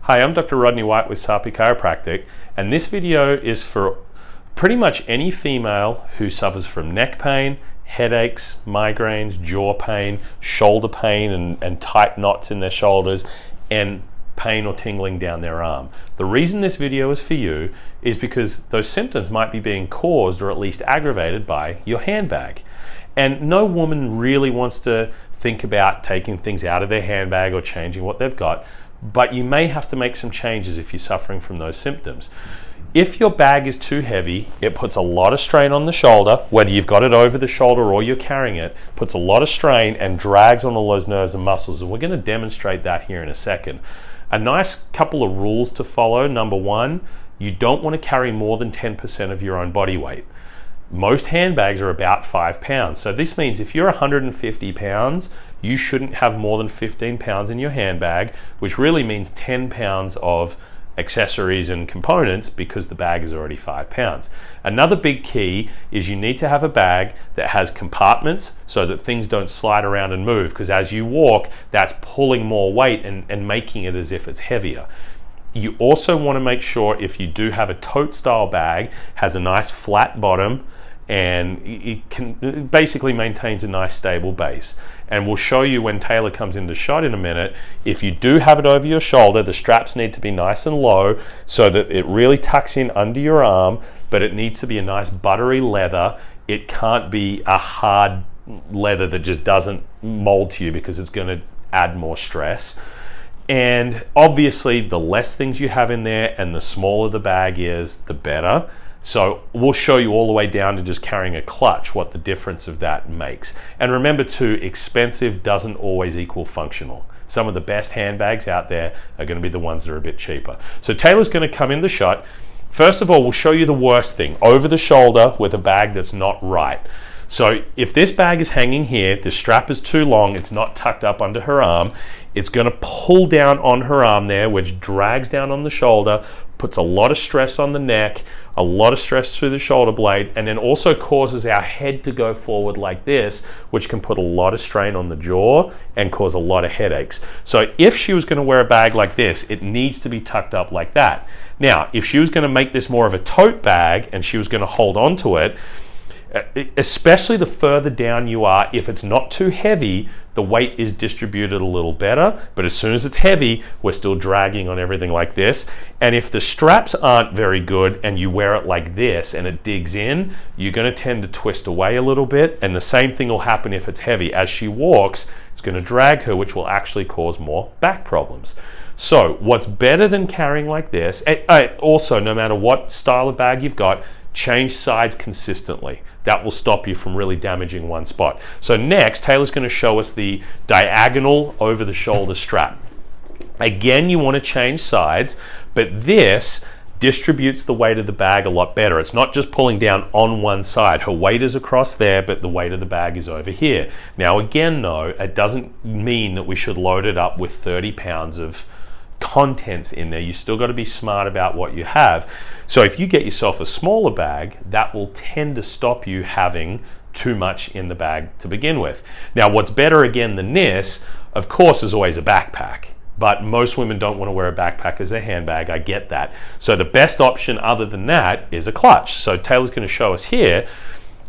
Hi, I'm Dr. Rodney White with Sapi Chiropractic, and this video is for pretty much any female who suffers from neck pain, headaches, migraines, jaw pain, shoulder pain and tight knots in their shoulders, and pain or tingling down their arm. The reason this video is for you is because those symptoms might be being caused or at least aggravated by your handbag. And no woman really wants to think about taking things out of their handbag or changing what they've got, but you may have to make some changes if you're suffering from those symptoms. If your bag is too heavy, it puts a lot of strain on the shoulder, whether you've got it over the shoulder or you're carrying it, puts a lot of strain and drags on all those nerves and muscles, and we're going to demonstrate that here in a second. A nice couple of rules to follow. Number one, you don't want to carry more than 10% of your own body weight. Most handbags are about 5 pounds. So this means if you're 150 pounds, you shouldn't have more than 15 pounds in your handbag, which really means 10 pounds of accessories and components because the bag is already 5 pounds. Another big key is you need to have a bag that has compartments so that things don't slide around and move, because as you walk, that's pulling more weight and making it as if it's heavier. You also want to make sure, if you do have a tote style bag, has a nice flat bottom and it basically maintains a nice stable base. And we'll show you when Taylor comes into shot in a minute. If you do have it over your shoulder, the straps need to be nice and low so that it really tucks in under your arm, but it needs to be a nice buttery leather. It can't be a hard leather that just doesn't mold to you, because it's going to add more stress. And obviously the less things you have in there and the smaller the bag is, the better. So we'll show you all the way down to just carrying a clutch what the difference of that makes. And remember too, expensive doesn't always equal functional. Some of the best handbags out there are going to be the ones that are a bit cheaper. So Taylor's going to come in the shot. First of all, we'll show you the worst thing, over the shoulder with a bag that's not right. So if this bag is hanging here, the strap is too long, it's not tucked up under her arm, it's going to pull down on her arm there, which drags down on the shoulder, puts a lot of stress on the neck, a lot of stress through the shoulder blade, and then also causes our head to go forward like this, which can put a lot of strain on the jaw and cause a lot of headaches. So if she was going to wear a bag like this, it needs to be tucked up like that. Now, if she was going to make this more of a tote bag and she was going to hold on to it, especially the further down you are, if it's not too heavy, the weight is distributed a little better, but as soon as it's heavy, we're still dragging on everything like this. And if the straps aren't very good and you wear it like this and it digs in, you're going to tend to twist away a little bit, and the same thing will happen if it's heavy. As she walks, it's going to drag her, which will actually cause more back problems. So what's better than carrying like this, also no matter what style of bag you've got, change sides consistently. That will stop you from really damaging one spot. So next, Taylor's going to show us the diagonal over the shoulder strap. Again, you want to change sides, but this distributes the weight of the bag a lot better. It's not just pulling down on one side. Her weight is across there, but the weight of the bag is over here. Now again though, it doesn't mean that we should load it up with 30 pounds of contents in there. You still got to be smart about what you have. So if you get yourself a smaller bag, that will tend to stop you having too much in the bag to begin with. Now what's better again than this, of course, is always a backpack, but most women don't want to wear a backpack as a handbag. I get that. So the best option other than that is a clutch. So Taylor's going to show us here,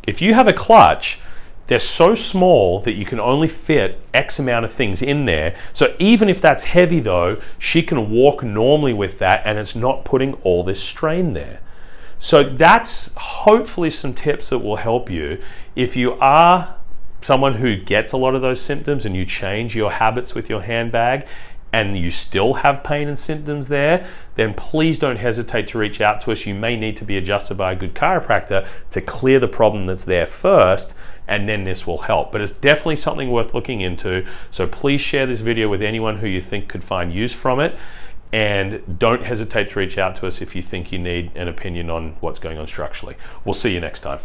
if you have a clutch, they're so small that you can only fit X amount of things in there. So even if that's heavy though, she can walk normally with that and it's not putting all this strain there. So that's hopefully some tips that will help you. If you are someone who gets a lot of those symptoms and you change your habits with your handbag and you still have pain and symptoms there, then please don't hesitate to reach out to us. You may need to be adjusted by a good chiropractor to clear the problem that's there first, and then this will help. But it's definitely something worth looking into. So please share this video with anyone who you think could find use from it, and don't hesitate to reach out to us if you think you need an opinion on what's going on structurally. We'll see you next time.